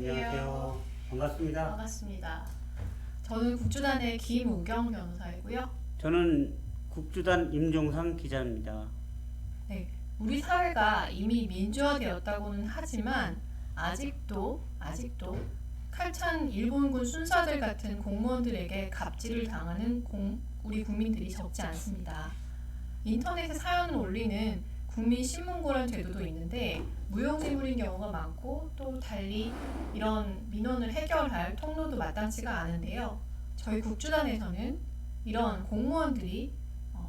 안녕하세요. 반갑습니다. 반갑습니다. 저는 국주단의 김우경 변호사이고요. 저는 국주단 임종상 기자입니다. 네, 우리 사회가 이미 민주화되었다고는 하지만 아직도 칼찬 일본군 순사들 같은 공무원들에게 갑질을 당하는 우리 국민들이 적지 않습니다. 인터넷에 사연을 올리는 국민신문고란 제도도 있는데 무용지물인 경우가 많고 또 달리 이런 민원을 해결할 통로도 마땅치가 않은데요. 저희 국주단에서는 이런 공무원들이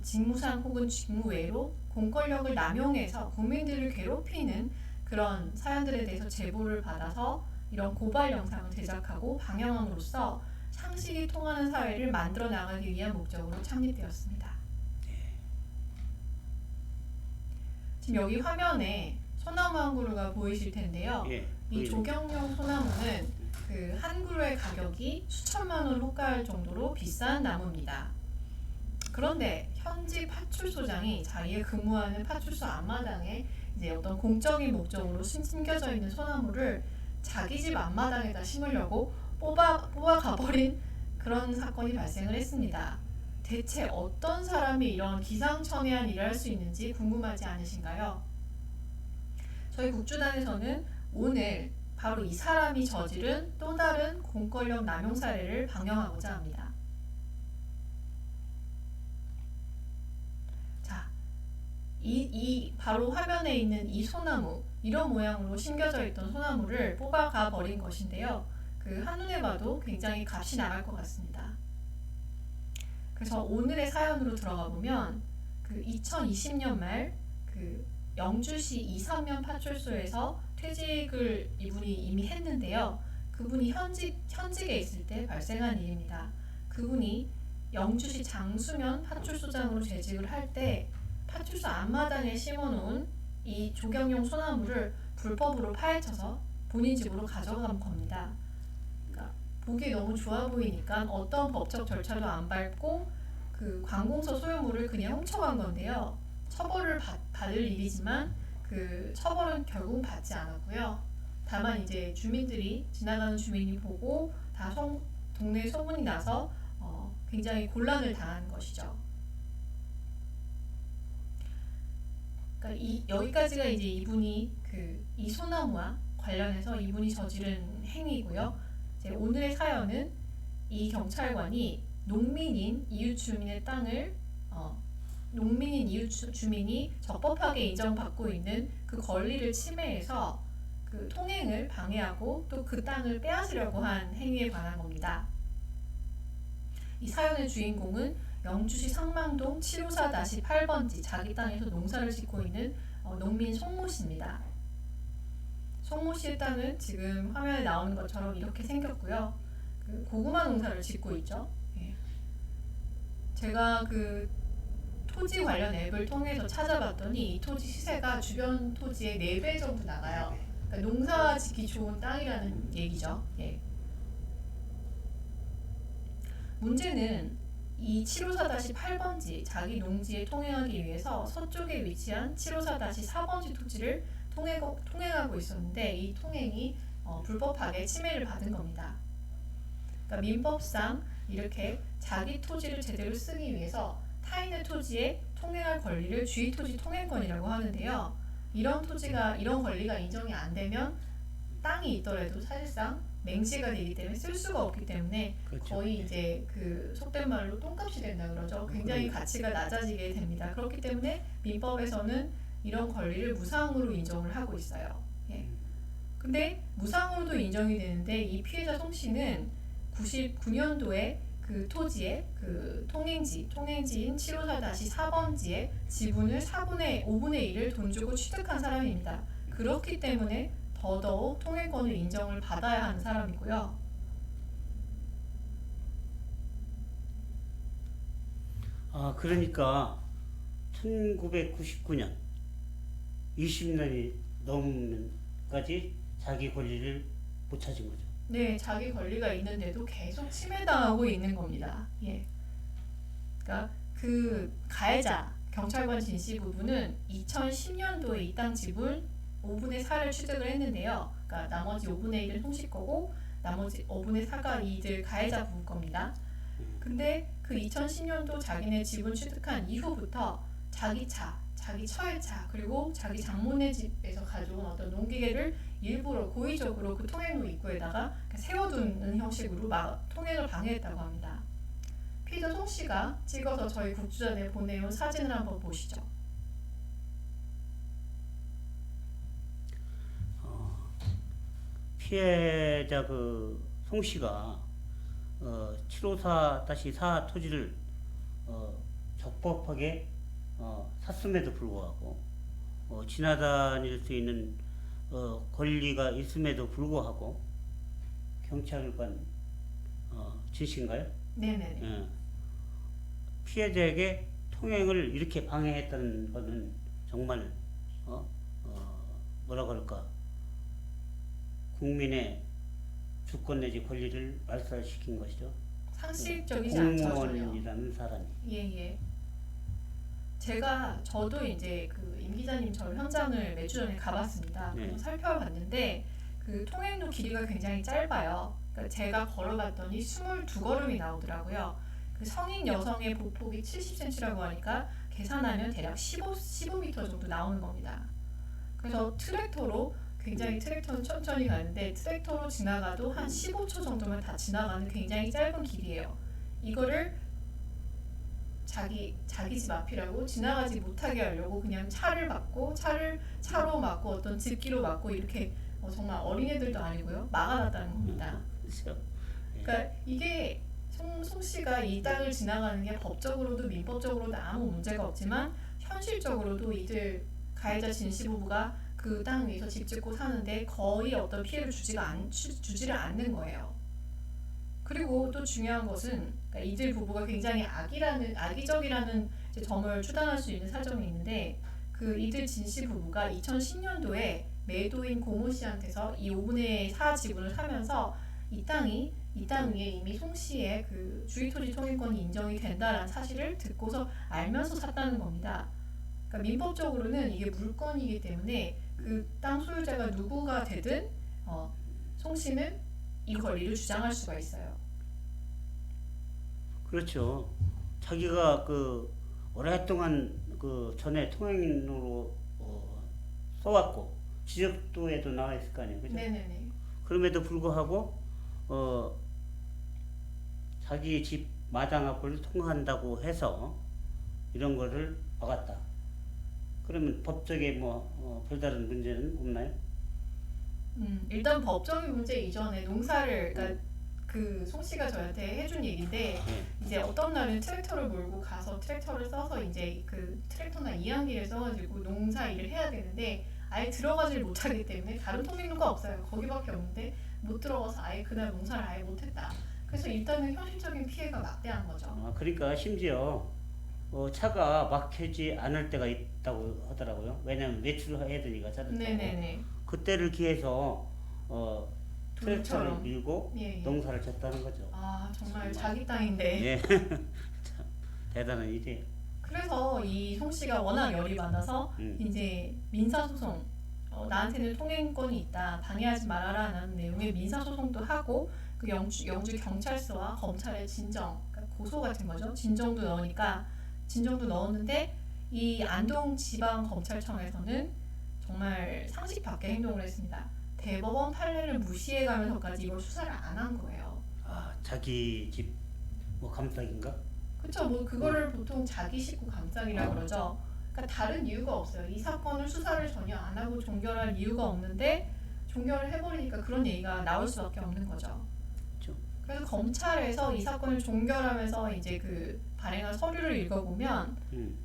직무상 혹은 직무외로 공권력을 남용해서 국민들을 괴롭히는 그런 사연들에 대해서 제보를 받아서 이런 고발 영상을 제작하고 방영함으로써 상식이 통하는 사회를 만들어 나가기 위한 목적으로 창립되었습니다. 지금 여기 화면에 소나무 한 그루가 보이실 텐데요. 이 조경용 소나무는 그 한 그루의 가격이 수천만 원 호가할 정도로 비싼 나무입니다. 그런데 현지 파출소장이 자기가 근무하는 파출소 앞마당에 이제 어떤 공적인 목적으로 심겨져 있는 소나무를 자기 집 앞마당에다 심으려고 뽑아 가버린 그런 사건이 발생을 했습니다. 대체 어떤 사람이 이런 기상천외한 일을 할 수 있는지 궁금하지 않으신가요? 저희 국주단에서는 오늘 바로 이 사람이 저지른 또 다른 공권력 남용 사례를 방영하고자 합니다. 자, 이 바로 화면에 있는 이 소나무, 이런 모양으로 심겨져 있던 소나무를 뽑아가 버린 것인데요. 그 한눈에 봐도 굉장히 값이 나갈 것 같습니다. 그래서 오늘의 사연으로 들어가 보면 그 2020년 말 그 영주시 이삼면 파출소에서 퇴직을 이분이 이미 했는데요. 그분이 현직에 있을 때 발생한 일입니다. 그분이 영주시 장수면 파출소장으로 재직을 할 때 파출소 앞마당에 심어놓은 이 조경용 소나무를 불법으로 파헤쳐서 본인 집으로 가져간 겁니다. 보기에 너무 좋아 보이니까 어떤 법적 절차도 안 밟고 그 관공서 소유물을 그냥 훔쳐간 건데요. 처벌을 받을 일이지만 그 처벌은 결국 받지 않았고요. 다만 이제 지나가는 주민이 보고 다 동네에 소문이 나서 굉장히 곤란을 당한 것이죠. 그러니까 여기까지가 이제 이분이 이 소나무와 관련해서 이분이 저지른 행위고요. 오늘의 사연은 이 경찰관이 농민인 이웃 주민의 땅을 농민인 이웃 주민이 적법하게 인정받고 있는 그 권리를 침해해서 그 통행을 방해하고 또 그 땅을 빼앗으려고 한 행위에 관한 겁니다. 이 사연의 주인공은 영주시 상망동 754-8번지 자기 땅에서 농사를 짓고 있는 농민 송모 씨입니다. 송모 씨의 땅은 지금 화면에 나오는 것처럼 이렇게 생겼고요. 그 고구마 농사를 짓고 있죠. 제가 그 토지 관련 앱을 통해서 찾아봤더니 이 토지 시세가 주변 토지의 4배 정도 나가요. 그러니까 농사 짓기 좋은 땅이라는 얘기죠. 문제는 이 754-8번지 자기 농지에 통행하기 위해서 서쪽에 위치한 754-4번지 토지를 통행하고 있었는데 이 통행이 불법하게 침해를 받은 겁니다. 그러니까 민법상 이렇게 자기 토지를 제대로 쓰기 위해서 타인의 토지에 통행할 권리를 주의토지 통행권이라고 하는데요. 이런 권리가 인정이 안 되면 땅이 있더라도 사실상 맹지가 되기 때문에 쓸 수가 없기 때문에 그렇죠. 거의 이제 그 속된 말로 똥값이 된다 그러죠. 굉장히 가치가 낮아지게 됩니다. 그렇기 때문에 민법에서는 이런 권리를 무상으로 인정을 하고 있어요. 근데 무상으로도 인정이 되는데 이 피해자 송 씨는 99년도에 그 토지의 그 통행지인 754-4번지의 지분을 5분의 1을 돈 주고 취득한 사람입니다. 그렇기 때문에 더더욱 통행권을 인정을 받아야 하는 사람이고요. 그러니까 1999년 20년이 넘는까지 자기 권리를 못 찾은 거죠. 네, 자기 권리가 있는데도 계속 침해당하고 있는 겁니다. 그러니까 그 가해자 경찰관 진씨 부부는 2010년도에 이 땅 지분 5분의 4를 취득을 했는데요. 그러니까 나머지 5분의 1은 송씨 거고 나머지 5분의 4가 이들 가해자 부부 겁니다. 근데 그 2010년도 자기네 지분 취득한 이후부터 자기 차, 자기 처의 차, 그리고 자기 장모네 집에서 가져온 어떤 농기계를 일부러 고의적으로 그 통행로 입구에다가 세워두는 형식으로 통행을 방해했다고 합니다. 피의자 송 씨가 찍어서 저희 국주전에 보내온 사진을 한번 보시죠. 피해자 송 씨가 754-4 토지를 적법하게 샀음에도 불구하고 지나다닐 수 있는 권리가 있음에도 불구하고 경찰관 지시인가요? 네네네. 예. 피해자에게 통행을 이렇게 방해했다는 것은 정말 뭐라 그럴까, 국민의 주권 내지 권리를 말살시킨 것이죠. 상식적이지 않죠, 전혀. 공무원이라는 사람이. 예예. 저도 이제 그 임 기자님처럼 현장을 몇 주 전에 가봤습니다. 네. 그래서 살펴봤는데 그 통행로 길이가 굉장히 짧아요. 그러니까 제가 걸어봤더니 22걸음이 나오더라고요. 그 성인 여성의 보폭이 70cm라고 하니까 계산하면 대략 15m 정도 나오는 겁니다. 그래서 굉장히 트랙터는 천천히 가는데 트랙터로 지나가도 한 15초 정도면 다 지나가는 굉장히 짧은 길이에요. 이거를 자기 집 앞이라고 지나가지 못하게 하려고 그냥 차로 막고 어떤 집기로 막고 이렇게 정말 어린애들도 아니고요, 막아놨다는 겁니다. 그렇죠. 그러니까 이게 송 씨가 이 땅을 지나가는 게 법적으로도 민법적으로도 아무 문제가 없지만 현실적으로도 이들 가해자 진씨 부부가 그 땅 위에서 집 짓고 사는데 거의 어떤 피해를 주지를 않는 거예요. 그리고 또 중요한 것은 그러니까 이들 부부가 굉장히 악의적이라는 점을 추단할 수 있는 사정이 있는데, 그 이들 진씨 부부가 2010년도에 매도인 고모 씨한테서 이 5분의 4 지분을 사면서 이 땅 위에 이미 송 씨의 그 주의토지 통행권이 인정이 된다라는 사실을 듣고서 알면서 샀다는 겁니다. 그러니까 민법적으로는 이게 물건이기 때문에 그 땅 소유자가 누구가 되든 송 씨는 이 권리를 주장할 수가 있어요. 그렇죠. 자기가 오랫동안 전에 통행로로 써왔고 지적도에도 나와 있을 거 아니에요, 그죠? 네네네. 그럼에도 불구하고 자기 집 마당 앞을 통과한다고 해서 이런 거를 막았다. 그러면 법적에 별다른 문제는 없나요? 일단 법적인 문제 이전에 그러니까 그 송 씨가 저한테 해준 얘기인데, 이제 어떤 날은 트랙터를 몰고 가서 트랙터를 써서 이제 그 트랙터나 이항기를 써가지고 농사 일을 해야 되는데 아예 들어가질 못하기 때문에 다른 통행로가 없어요. 거기밖에 없는데 못 들어가서 아예 그날 농사를 아예 못했다. 그래서 일단은 현실적인 피해가 막대한 거죠. 그러니까 심지어 차가 막히지 않을 때가 있다고 하더라고요. 왜냐면 외출을 해야 되니까 차를 타고. 네네네. 그때를 기해서 트랙터를 둘처럼. 밀고 예. 농사를 졌다는 거죠. 정말 자기 땅인데. 예. 참 대단한 일이에요. 그래서 이 송 씨가 워낙 열이 많아서 이제 민사소송, 나한테는 통행권이 있다, 방해하지 말아라라는 내용의 민사소송도 하고, 그 영주 경찰서와 검찰의 그러니까 고소 같은 거죠. 진정도 넣었는데 이 안동지방검찰청에서는 정말 상식 밖의 행동을 했습니다. 대법원 판례를 무시해가면서까지 이걸 수사를 안 한 거예요. 자기 집 감싸기인가? 그쵸, 그거를 보통 자기 식구 감싸기라고 그러죠. 그러니까 다른 이유가 없어요. 이 사건을 수사를 전혀 안 하고 종결할 이유가 없는데 종결을 해버리니까 그런 얘기가 나올 수밖에 없는 거죠. 그렇죠. 그래서 검찰에서 이 사건을 종결하면서 이제 그 발행한 서류를 읽어보면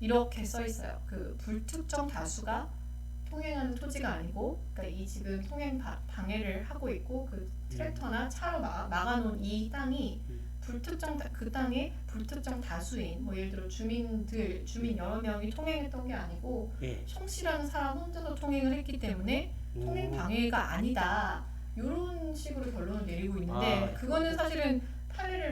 이렇게 써 있어요. 그 불특정 다수가 통행하는 토지가 아니고, 그러니까 이 지금 통행 방해를 하고 있고 그 트랙터나 차로 막아놓은 이 땅이 그 땅에 불특정 다수인 예를 들어 주민 여러 명이 통행했던 게 아니고 송 씨라는 사람 혼자서 통행을 했기 때문에 통행 방해가 아니다, 이런 식으로 결론을 내리고 있는데, 그거는 사실은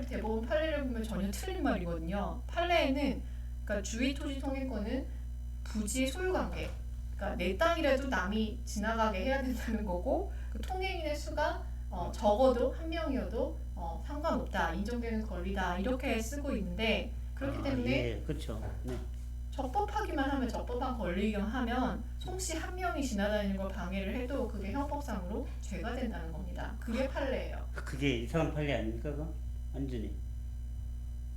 대법원 판례를 보면 전혀 틀린 말이거든요. 판례에는 그러니까 주의 토지 통행권은 부지의 소유관계, 그러니까 내 땅이라도 남이 지나가게 해야 된다는 거고 그 통행인의 수가 적어도 한 명이어도 상관없다, 인정되는 권리다 이렇게 쓰고 있는데 그렇기 때문에 예, 그렇죠. 네. 적법하기만 하면 적법한 권리이긴 하면 송씨 한 명이 지나다니는 걸 방해를 해도 그게 형법상으로 죄가 된다는 겁니다. 그게 판례예요. 그게 이상한 판례 아닙니까? 그거? 완전히.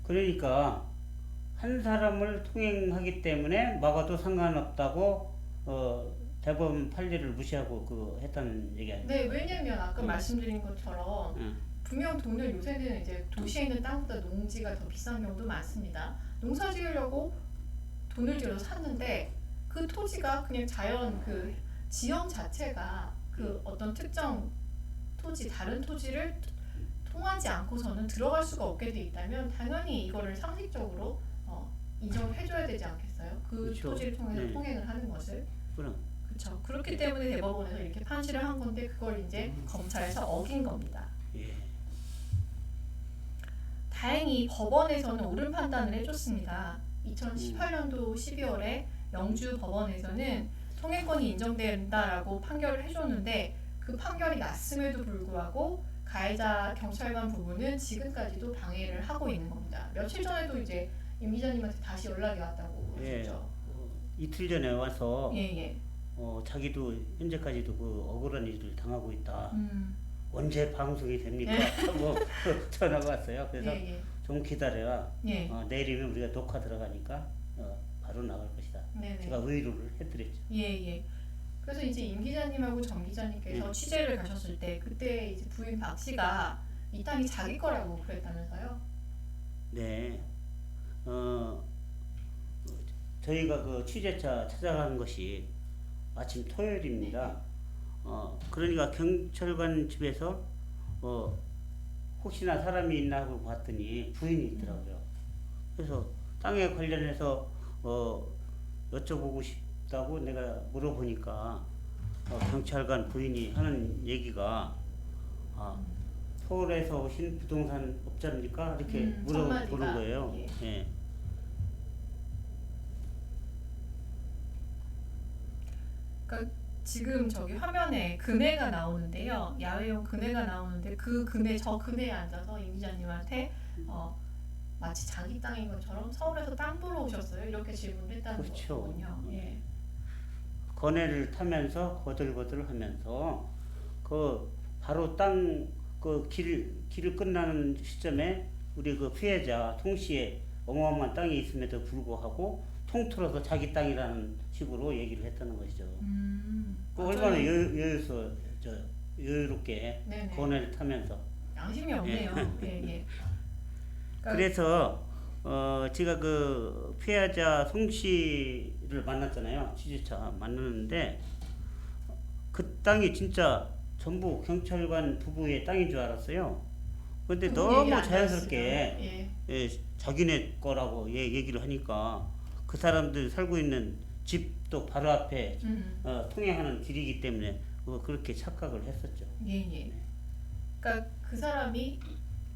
그러니까 한 사람을 통행하기 때문에 막아도 상관없다고 대법원 판례를 무시하고 했다는 얘기 아닙니까? 네, 왜냐면 아까 말씀드린 것처럼 응. 분명 돈을 요새는 이제 도시에 있는 땅보다 농지가 더 비싼 경우도 많습니다. 농사 지으려고 돈을 들여서 샀는데 그 토지가 그냥 자연 그 지형 자체가 그 어떤 특정 토지 다른 토지를 통하지 않고서는 들어갈 수가 없게 돼 있다면 당연히 이거를 상식적으로 인정해줘야 되지 않겠어요? 그 그렇죠. 토지를 통해서 네. 통행을 하는 것을. 그럼. 그렇죠. 그렇기 때문에 대법원에서 이렇게 판시를 한 건데 그걸 이제 검찰에서 어긴 겁니다. 예. 다행히 법원에서는 옳은 판단을 해줬습니다. 2018년도 12월에 영주 법원에서는 통행권이 인정된다라고 판결을 해줬는데 그 판결이 났음에도 불구하고 가해자 경찰관 부부는 지금까지도 방해를 하고 있는 겁니다. 며칠 전에도 이제 임 기자님한테 다시 연락이 왔다고 예. 하셨죠. 이틀 전에 와서 예. 자기도 현재까지도 그 억울한 일을 당하고 있다. 음. 언제 방송이 됩니까? 하고 전화가 왔어요. 그래서 예. 좀 기다려라. 예. 내일이면 우리가 녹화 들어가니까 바로 나갈 것이다. 네네. 제가 의료를 해드렸죠. 예. 그래서 이제 임 기자님하고 정 기자님께서 취재를 가셨을 때 그때 이제 부인 박 씨가 이 땅이 자기 거라고 그랬다면서요? 네. 저희가 그 취재차 찾아간 것이 마침 토요일입니다. 그러니까 경찰관 집에서 혹시나 사람이 있나 하고 봤더니 부인이 있더라고요. 그래서 땅에 관련해서 여쭤보고 싶다고 내가 물어보니까 경찰관 부인이 하는 얘기가 서울에서 오신 부동산 업자입니까? 이렇게 물어보는 첫마디가, 거예요. 예. 예. 그러니까 지금 저기 화면에 그네가 나오는데요. 야외용 그네가 나오는데 그 그네 저 그네에 앉아서 임 기자님한테 마치 자기 땅인 것처럼 서울에서 땅 보러 오셨어요? 이렇게 질문을 했다는 그렇죠. 거거든요. 예. 거네를 타면서 거들거들하면서 그 바로 땅 그 길을 끝나는 시점에 우리 그 피해자 통씨에 어마어마한 땅이 있음에도 불구하고 통틀어서 자기 땅이라는 식으로 얘기를 했다는 것이죠. 그 얼마나 여유롭게 네네. 거네를 타면서. 양심이 없네요. 예. 그러니까 그래서 제가 그 피해자 송 씨를 만났잖아요. 취재차 만났는데 그 땅이 진짜 전부 경찰관 부부의 땅인 줄 알았어요. 근데 그분 너무 얘기를 안 자연스럽게 들었어요. 예, 자기네 거라고 얘기를 하니까 그 사람들 살고 있는 집도 바로 앞에 통행하는 길이기 때문에 그렇게 착각을 했었죠. 예. 그러니까 그 사람이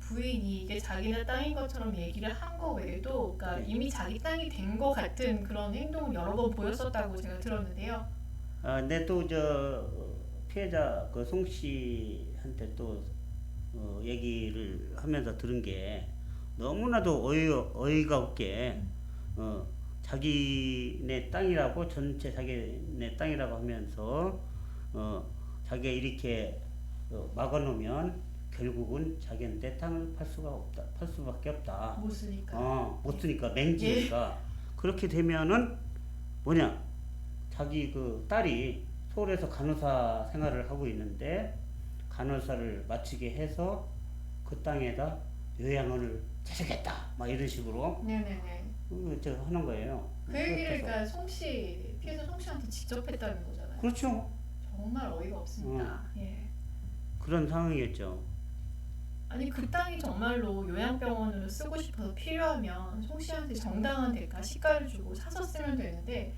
부인이 이게 자기네 땅인 것처럼 얘기를 한 거 외에도 그러니까 이미 자기 땅이 된 거 같은 그런 행동을 여러 번 보였었다고 제가 들었는데요. 근데 또 피해자 그 송 씨한테 또 얘기를 하면서 들은 게 너무나도 어이가 없게 자기네 땅이라고 전체 자기네 땅이라고 하면서 자기가 이렇게 막아놓으면 결국은 자기한테 땅을 팔 수밖에 없다. 못 쓰니까. 못 쓰니까 맹지니까 그렇게 되면은 뭐냐 자기 그 딸이 서울에서 간호사 생활을 하고 있는데 간호사를 마치게 해서 그 땅에다 요양원을 차리겠다 막 이런 식으로 네네네. 저 하는 거예요. 그 얘기를 그러니까 피해자 송 씨한테 직접 했다는 거잖아요. 그렇죠. 정말 어이가 없습니다. 예. 그런 상황이었죠. 아니 그 땅이 정말로 요양병원으로 쓰고 싶어서 필요하면 송 씨한테 정당한 대가 시가를 주고 사서 쓰면 되는데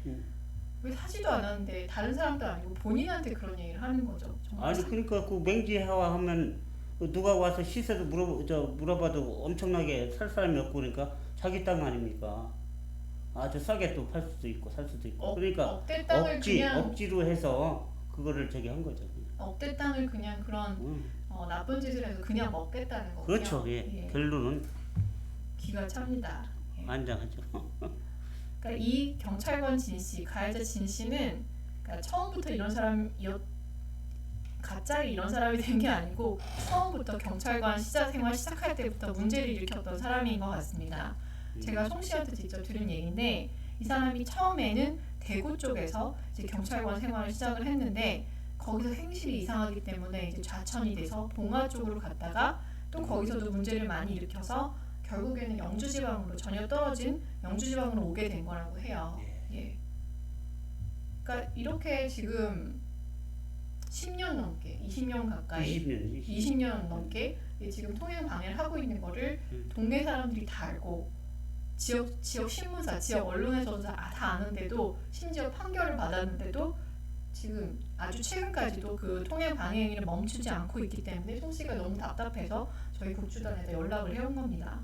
왜 사지도 않았는데 다른 사람도 아니고 본인한테 그런 얘기를 하는 거죠. 정말 아니 그러니까 그 맹지하와 하면 누가 와서 시세도 물어봐도 엄청나게 살 사람이 없고 그러니까 자기 땅 아닙니까? 아주 싸게 또 팔 수도 있고 살 수도 있고. 그러니까 억대 땅을 그냥 억지로 해서 그거를 저기 한 거죠. 억대 땅을 그냥 그런 응. 나쁜 짓을 해서 그냥 먹겠다는 거고요. 그렇죠. 예. 결론은 기가 찹니다. 예. 완장하죠. 그러니까 이 경찰관 진 씨, 가해자 진 씨는 그러니까 처음부터 이런 갑자기 이런 사람이 된 게 아니고 처음부터 경찰관 생활 시작할 때부터 문제를 일으켰던 사람인 것 같습니다. 제가 송 씨한테 직접 들은 얘기인데 이 사람이 처음에는 대구 쪽에서 이제 경찰관 생활을 시작을 했는데 거기서 행실이 이상하기 때문에 이제 좌천이 돼서 봉화 쪽으로 갔다가 또 거기서도 문제를 많이 일으켜서 결국에는 영주지방으로 전혀 떨어진 영주지방으로 오게 된 거라고 해요. 예. 그러니까 이렇게 지금 10년 넘게, 20년 가까이, 20년 넘게 지금 통행 방해를 하고 있는 거를 동네 사람들이 다 알고 지역 신문사, 지역 언론에서도 다 아는데도 심지어 판결을 받았는데도 지금 아주 최근까지도 그 통행 방해 행위를 멈추지 않고 있기 때문에 송 씨가 너무 답답해서 저희 국주단에다 연락을 해온 겁니다.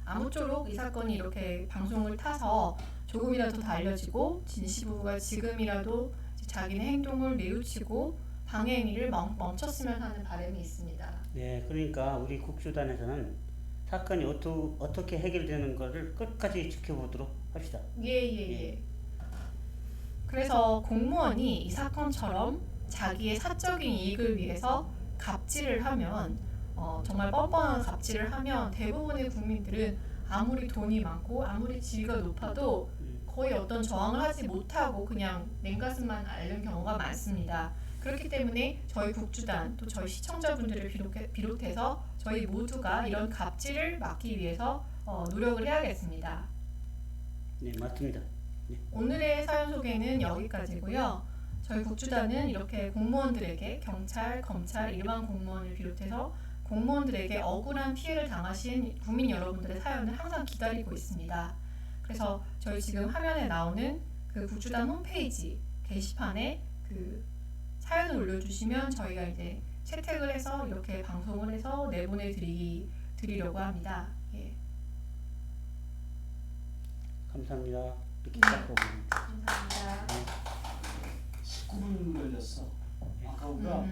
아무쪼록 이 사건이 이렇게 방송을 타서 조금이라도 더 알려지고 진 씨 부부가 지금이라도 자기네 행동을 뉘우치고 방해 행위를 멈췄으면 하는 바람이 있습니다. 네, 그러니까 우리 국주단에서는 사건이 어떻게 해결되는 것을 끝까지 지켜보도록 합시다. 예. 그래서 공무원이 이 사건처럼 자기의 사적인 이익을 위해서 갑질을 하면 정말 뻔뻔한 갑질을 하면 대부분의 국민들은 아무리 돈이 많고 아무리 지위가 높아도 거의 어떤 저항을 하지 못하고 그냥 냉가슴만 앓는 경우가 많습니다. 그렇기 때문에 저희 국주단 또 저희 시청자분들을 비롯해서 저희 모두가 이런 갑질을 막기 위해서 노력을 해야겠습니다. 네, 맞습니다. 네. 오늘의 사연 소개는 여기까지고요. 저희 국주단은 이렇게 공무원들에게 경찰, 검찰, 일반 공무원을 비롯해서 공무원들에게 억울한 피해를 당하신 국민 여러분들의 사연을 항상 기다리고 있습니다. 그래서 저희 지금 화면에 나오는 그 국주단 홈페이지 게시판에 그 사연을 올려주시면 저희가 이제 채택을 해서 이렇게 방송을 해서 내보내드리려고 합니다. 예. 감사합니다. 이렇게 딱 보고. 감사합니다. 19분 걸렸어. 아까보다